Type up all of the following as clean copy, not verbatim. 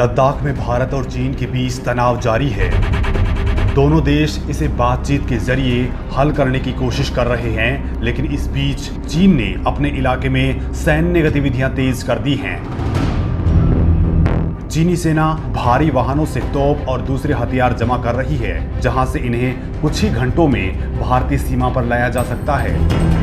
लद्दाख में भारत और चीन के बीच तनाव जारी है। दोनों देश इसे बातचीत के जरिए हल करने की कोशिश कर रहे हैं, लेकिन इस बीच चीन ने अपने इलाके में सैन्य गतिविधियां तेज कर दी हैं। चीनी सेना भारी वाहनों से तोप और दूसरे हथियार जमा कर रही है, जहां से इन्हें कुछ ही घंटों में भारतीय सीमा पर लाया जा सकता है।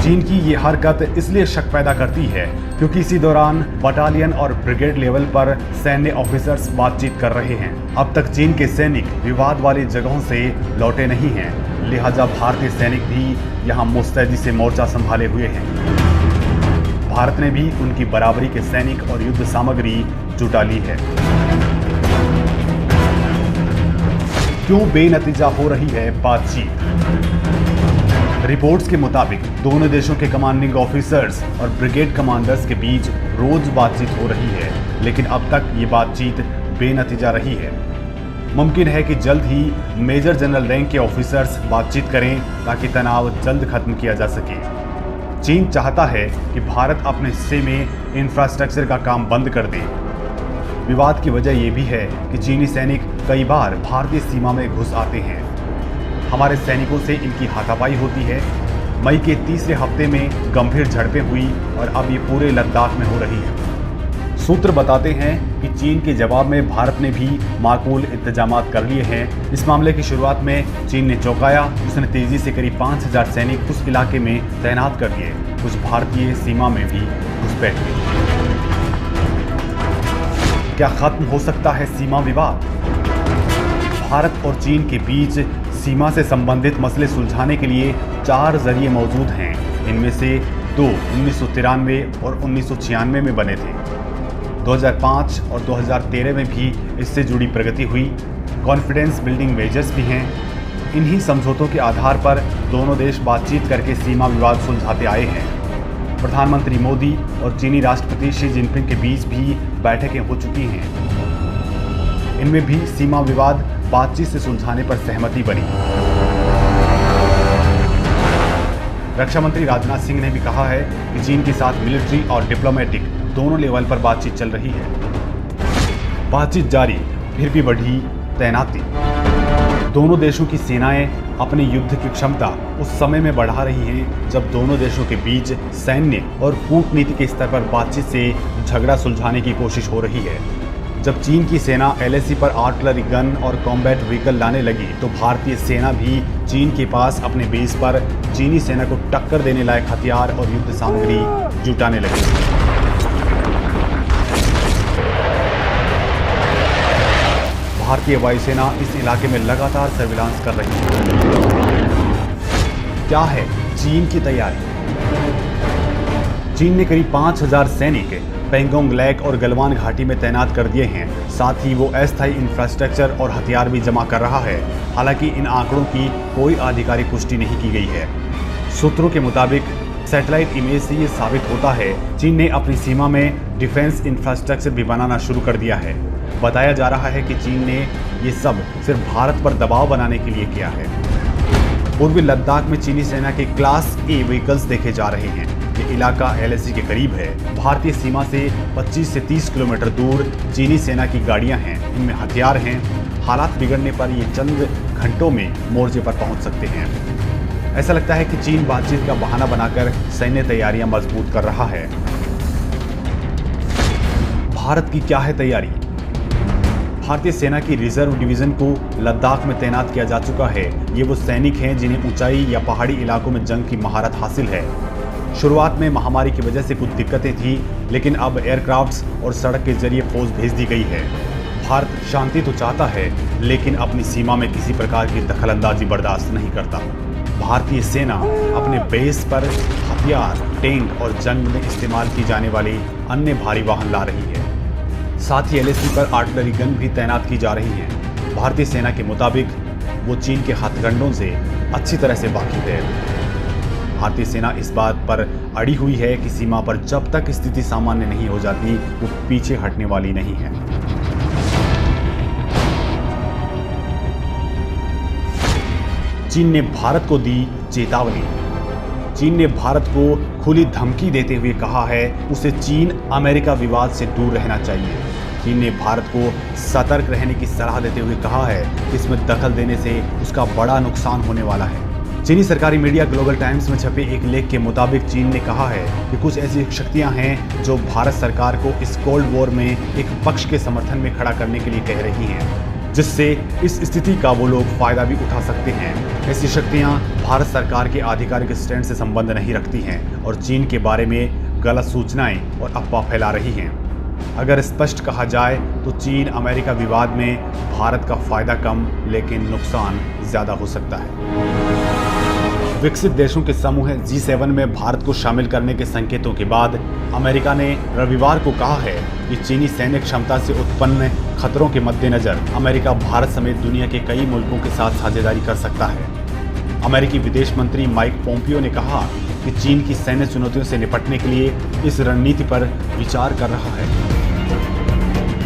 चीन की ये हरकत इसलिए शक पैदा करती है क्योंकि इसी दौरान बटालियन और ब्रिगेड लेवल पर सैन्य ऑफिसर्स बातचीत कर रहे हैं। अब तक चीन के सैनिक विवाद वाली जगहों से लौटे नहीं हैं, लिहाजा भारतीय सैनिक भी यहां मुस्तैदी से मोर्चा संभाले हुए हैं। भारत ने भी उनकी बराबरी के सैनिक और युद्ध सामग्री जुटा ली है। क्यों बेनतीजा हो रही है बातचीत? रिपोर्ट्स के मुताबिक दोनों देशों के कमांडिंग ऑफिसर्स और ब्रिगेड कमांडर्स के बीच रोज बातचीत हो रही है, लेकिन अब तक ये बातचीत बेनतीजा रही है। मुमकिन है कि जल्द ही मेजर जनरल रैंक के ऑफिसर्स बातचीत करें ताकि तनाव जल्द खत्म किया जा सके। चीन चाहता है कि भारत अपने हिस्से में इंफ्रास्ट्रक्चर का काम बंद कर दे। विवाद की वजह यह भी है कि चीनी सैनिक कई बार भारतीय सीमा में घुस आते हैं। हमारे सैनिकों से इनकी हाथापाई होती है। मई के तीसरे हफ्ते में गंभीर झड़पें हुई और अब ये पूरे लद्दाख में हो रही है। सूत्र बताते हैं कि चीन के जवाब में भारत ने भी माकूल इंतजामात कर लिए हैं। इस मामले की शुरुआत में चीन ने चौंकाया। उसने तेजी से करीब 5000 सैनिक उस इलाके में तैनात कर दिए। कुछ भारतीय सीमा में भी घुसपैठ की। क्या खत्म हो सकता है सीमा विवाद? भारत और चीन के बीच सीमा से संबंधित मसले सुलझाने के लिए 4 जरिए मौजूद हैं। इनमें से 2 1993 और 1996 में बने थे। 2005 और 2013 में भी इससे जुड़ी प्रगति हुई। कॉन्फिडेंस बिल्डिंग मेजर्स भी हैं। इन्हीं समझौतों के आधार पर दोनों देश बातचीत करके सीमा विवाद सुलझाते आए हैं। प्रधानमंत्री मोदी और चीनी राष्ट्रपति शी जिनपिंग के बीच भी बैठकें हो चुकी हैं। इनमें भी सीमा विवाद बातचीत से सुलझाने पर सहमति बनी। रक्षा मंत्री राजनाथ सिंह ने भी कहा है कि चीन के साथ मिलिट्री और डिप्लोमेटिक दोनों लेवल पर बातचीत चल रही है। बातचीत जारी, फिर भी बढ़ी तैनाती। दोनों देशों की सेनाएं अपनी युद्ध की क्षमता उस समय में बढ़ा रही हैं जब दोनों देशों के बीच सैन्य और कूटनीति के स्तर पर बातचीत से झगड़ा सुलझाने की कोशिश हो रही है। जब चीन की सेना LAC पर आर्टिलरी गन और कॉम्बैट व्हीकल लाने लगी तो भारतीय सेना भी चीन के पास अपने बेस पर चीनी सेना को टक्कर देने लायक हथियार और युद्ध सामग्री जुटाने लगी। भारतीय वायुसेना इस इलाके में लगातार सर्विलांस कर रही है। क्या है चीन की तैयारी? चीन ने करीब 5000 सैनिक पेंगोंग लेक और गलवान घाटी में तैनात कर दिए हैं। साथ ही वो अस्थायी इंफ्रास्ट्रक्चर और हथियार भी जमा कर रहा है। हालांकि इन आंकड़ों की कोई आधिकारिक पुष्टि नहीं की गई है। सूत्रों के मुताबिक सैटेलाइट इमेज से ये साबित होता है चीन ने अपनी सीमा में डिफेंस इंफ्रास्ट्रक्चर भी बनाना शुरू कर दिया है। बताया जा रहा है कि चीन ने ये सब सिर्फ भारत पर दबाव बनाने के लिए किया है। पूर्वी लद्दाख में चीनी सेना के क्लास A व्हीकल्स देखे जा रहे हैं। ये इलाका LAC के करीब है। भारतीय सीमा से 25 से 30 किलोमीटर दूर चीनी सेना की गाड़ियां हैं। इनमें हथियार हैं। हालात बिगड़ने पर ये चंद घंटों में मोर्चे पर पहुंच सकते हैं। ऐसा लगता है कि चीन बातचीत का बहाना बनाकर सैन्य तैयारियां मजबूत कर रहा है। भारत की क्या है तैयारी? भारतीय सेना की रिजर्व डिवीजन को लद्दाख में तैनात किया जा चुका है। ये वो सैनिक हैं जिन्हें ऊंचाई या पहाड़ी इलाकों में जंग की महारत हासिल है। शुरुआत में महामारी की वजह से कुछ दिक्कतें थी, लेकिन अब एयरक्राफ्ट्स और सड़क के जरिए फौज भेज दी गई है। भारत शांति तो चाहता है, लेकिन अपनी सीमा में किसी प्रकार की दखलंदाजी बर्दाश्त नहीं करता। भारतीय सेना अपने बेस पर हथियार, टैंक और जंग में इस्तेमाल की जाने वाली अन्य भारी वाहन ला रही है। साथ ही LAC पर आर्टिलरी गन भी तैनात की जा रही हैं। भारतीय सेना के मुताबिक वो चीन के हथकंडों से अच्छी तरह से वाकिफ है। भारतीय सेना इस बात पर अड़ी हुई है कि सीमा पर जब तक स्थिति सामान्य नहीं हो जाती वो पीछे हटने वाली नहीं है। चीन ने भारत को दी चेतावनी। चीन ने भारत को खुली धमकी देते हुए कहा है उसे चीन अमेरिका विवाद से दूर रहना चाहिए। चीन ने भारत को सतर्क रहने की सलाह देते हुए कहा है कि इसमें दखल देने से उसका बड़ा नुकसान होने वाला है। चीनी सरकारी मीडिया ग्लोबल टाइम्स में छपे एक लेख के मुताबिक चीन ने कहा है कि कुछ ऐसी शक्तियां हैं जो भारत सरकार को इस कोल्ड वॉर में एक पक्ष के समर्थन में खड़ा करने के लिए कह रही हैं, जिससे इस स्थिति का वो लोग फायदा भी उठा सकते हैं। ऐसी शक्तियां भारत सरकार के आधिकारिक स्टैंड से संबंध नहीं रखती हैं और चीन के बारे में गलत सूचनाएं और अफवाह फैला रही हैं। अगर स्पष्ट कहा जाए तो चीन अमेरिका विवाद में भारत का फायदा कम लेकिन नुकसान ज्यादा हो सकता है। विकसित देशों के समूह G7 में भारत को शामिल करने के संकेतों के बाद अमेरिका ने रविवार को कहा है कि चीनी सैन्य क्षमता से उत्पन्न खतरों के मद्देनजर अमेरिका भारत समेत दुनिया के कई मुल्कों के साथ साझेदारी कर सकता है। अमेरिकी विदेश मंत्री माइक पोम्पियो ने कहा कि चीन की सैन्य चुनौतियों से निपटने के लिए इस रणनीति पर विचार कर रहा है।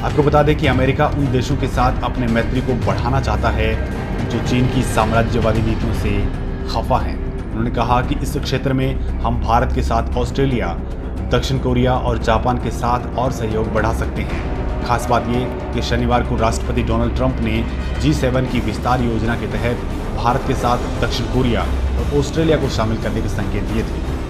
आपको बता दें कि अमेरिका उन देशों के साथ अपने मैत्री को बढ़ाना चाहता है जो चीन की साम्राज्यवादी नीतियों से खफा हैं। उन्होंने कहा कि इस क्षेत्र में हम भारत के साथ ऑस्ट्रेलिया, दक्षिण कोरिया और जापान के साथ और सहयोग बढ़ा सकते हैं। खास बात ये कि शनिवार को राष्ट्रपति डोनाल्ड ट्रंप ने G7 की विस्तार योजना के तहत भारत के साथ दक्षिण कोरिया और ऑस्ट्रेलिया को शामिल करने के संकेत दिए थे।